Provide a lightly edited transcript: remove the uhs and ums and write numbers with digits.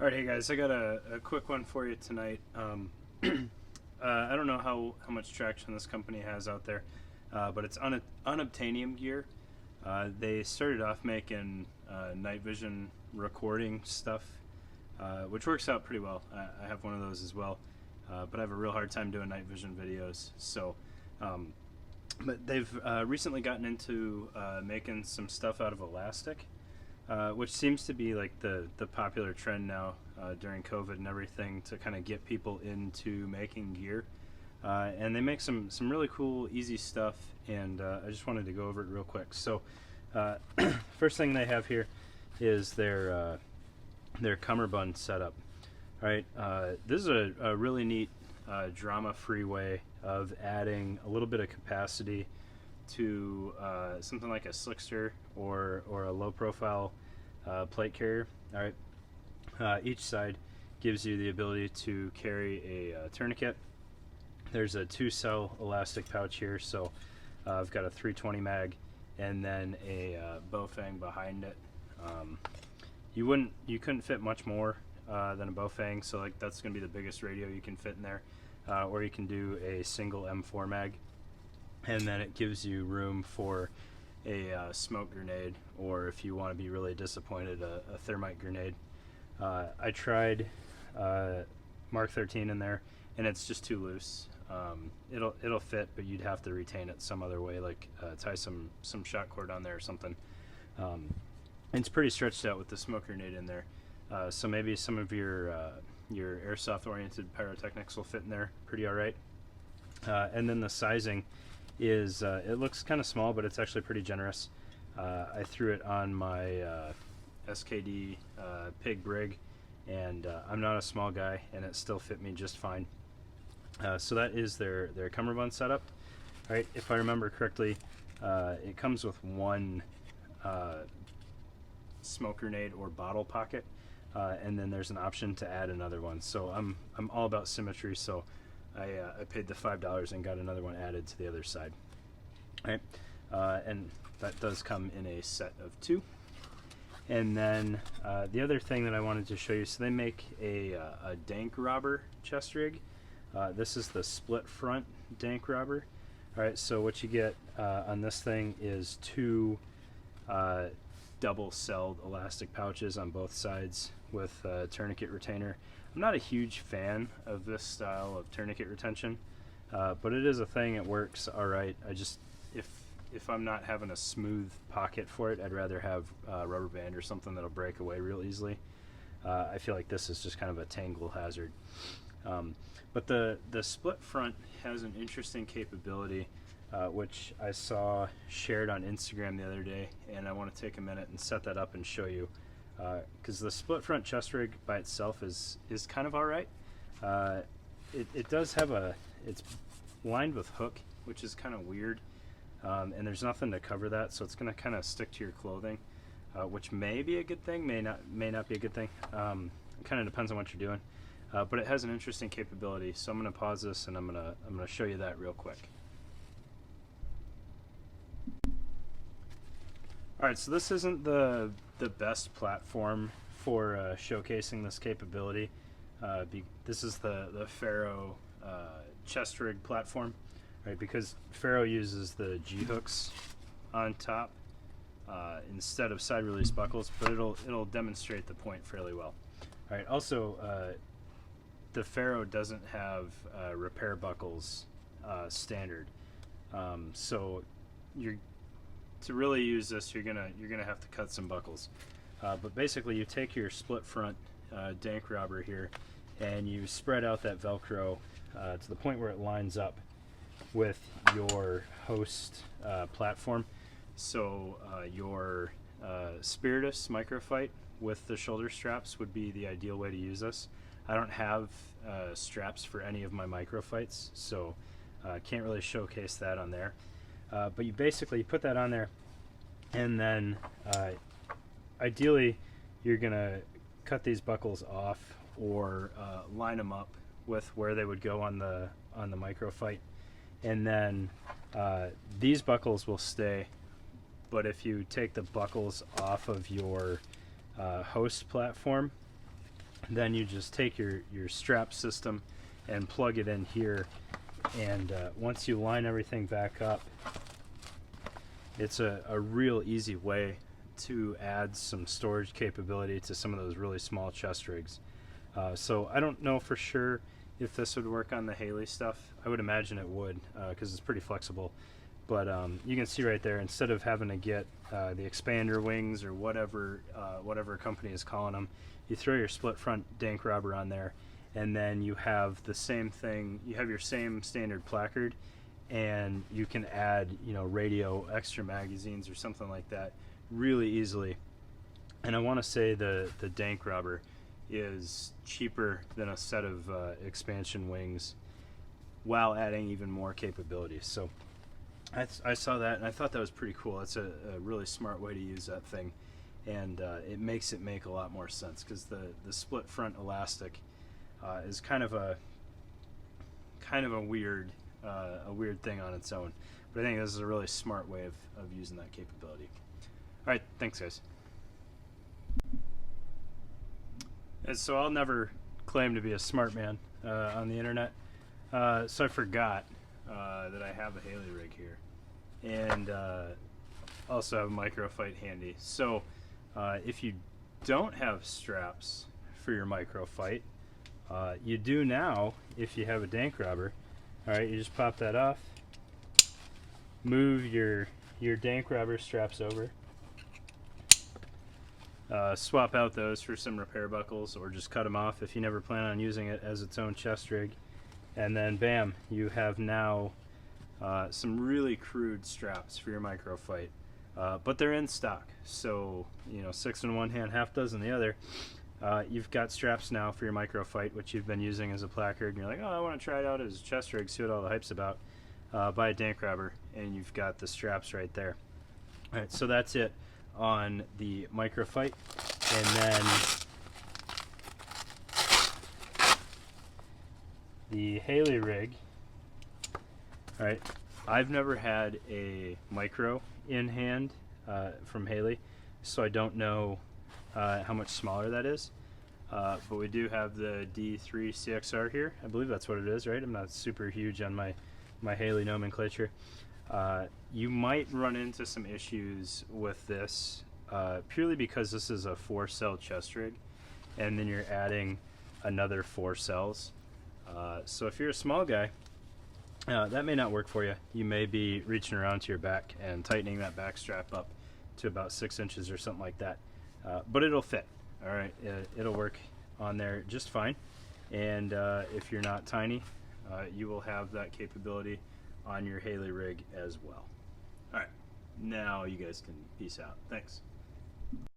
All right, hey guys, I got a quick one for you tonight. I don't know how much traction this company has out there, but it's Unobtainium gear. They started off making night vision recording stuff, which works out pretty well. I have one of those as well, but I have a real hard time doing night vision videos. So, but they've recently gotten into making some stuff out of elastic. Which seems to be like the popular trend now during COVID and everything, to kind of get people into making gear. And they make some really cool, easy stuff, and I just wanted to go over it real quick. So first thing they have here is their Cummerbund setup. All right, this is a really neat drama-free way of adding a little bit of capacity to something like a Slickster or a low profile plate carrier. All right, each side gives you the ability to carry a tourniquet. There's a 2-cell elastic pouch here, so I've got a 320 mag and then a Bowfang behind it. You couldn't fit much more than a Bowfang, so like that's gonna be the biggest radio you can fit in there, or you can do a single M4 mag. And then it gives you room for a smoke grenade, or if you want to be really disappointed, a thermite grenade. I tried Mark 13 in there, and it's just too loose. It'll fit, but you'd have to retain it some other way, like tie some shot cord on there or something. It's pretty stretched out with the smoke grenade in there. So maybe some of your airsoft-oriented pyrotechnics will fit in there pretty all right. And then the sizing is it looks kind of small, but it's actually pretty generous. I threw it on my SKD pig brig, and I'm not a small guy, and it still fit me just fine. So that is their Cummerbund setup. All right, if I remember correctly, it comes with one smoke grenade or bottle pocket, and then there's an option to add another one. So I'm all about symmetry, so I paid the $5 and got another one added to the other side. All right, and that does come in a set of 2. And then the other thing that I wanted to show you, so they make a Dank robber chest rig. This is the split front Dank robber. All right, so what you get on this thing is 2 double-celled elastic pouches on both sides with a tourniquet retainer. I'm not a huge fan of this style of tourniquet retention, but it is a thing. It works all right. I just, if I'm not having a smooth pocket for it, I'd rather have a rubber band or something that'll break away real easily. I feel like this is just kind of a tangle hazard. But the split front has an interesting capability, which I saw shared on Instagram the other day, and I want to take a minute and set that up and show you. Because the split front chest rig by itself is kind of all right. It does have it's lined with hook, which is kind of weird, and there's nothing to cover that, so it's going to kind of stick to your clothing, which may be a good thing, may not be a good thing. It kind of depends on what you're doing, but it has an interesting capability. So I'm going to pause this, and I'm going to show you that real quick. Alright, so this isn't the best platform for showcasing this capability. This is the Faro chest rig platform, right? Because Faro uses the G-hooks on top instead of side release buckles, but it'll demonstrate the point fairly well. Alright, also the Faro doesn't have repair buckles standard, so to really use this, you're gonna have to cut some buckles. But basically, you take your split front Dank robber here, and you spread out that Velcro to the point where it lines up with your host platform. So your Spiritus Microfight with the shoulder straps would be the ideal way to use this. I don't have straps for any of my Microfights, so can't really showcase that on there. But you basically put that on there, and then ideally you're gonna cut these buckles off, or line them up with where they would go on the Microfight, and then these buckles will stay. But if you take the buckles off of your host platform Then you just take your strap system and plug it in here, and once you line everything back up, it's a real easy way to add some storage capability to some of those really small chest rigs. So I don't know for sure if this would work on the Haley stuff. I would imagine it would, because it's pretty flexible. But you can see right there, instead of having to get the expander wings or whatever company is calling them, you throw your split front Dank rubber on there, and then you have the same thing. You have your same standard placard, and you can add, radio extra magazines or something like that really easily. And I want to say the Dank rubber is cheaper than a set of expansion wings, while adding even more capabilities. So I saw that and I thought that was pretty cool. It's a really smart way to use that thing, and it makes it make a lot more sense, because the split front elastic is kind of a weird thing on its own. But I think this is a really smart way of using that capability. All right, thanks guys. And so I'll never claim to be a smart man on the internet. So I forgot that I have a Haley rig here, and also have a microfight handy. So if you don't have straps for your microfight, you do now if you have a Dank rubber. All right, you just pop that off, move your Dank rubber straps over, swap out those for some repair buckles, or just cut them off if you never plan on using it as its own chest rig. And then bam, you have now some really crude straps for your microfight, but they're in stock. So 6 in one hand, half dozen the other. You've got straps now for your microfight, which you've been using as a placard, and you're like, oh, I want to try it out as a chest rig, see what all the hype's about. Buy a Dank rubber, and you've got the straps right there. All right, so that's it on the microfight. And then the Haley rig. All right, I've never had a micro in hand from Haley, so I don't know how much smaller that is. But we do have the D3 CXR here. I believe that's what it is, right? I'm not super huge on my Haley nomenclature. You might run into some issues with this purely because this is a 4-cell chest rig, and then you're adding another 4 cells. So if you're a small guy, that may not work for you. You may be reaching around to your back and tightening that back strap up to about 6 inches or something like that. But it'll fit. All right, it'll work on there just fine. And if you're not tiny, you will have that capability on your Haley rig as well. All right, now you guys can peace out. Thanks.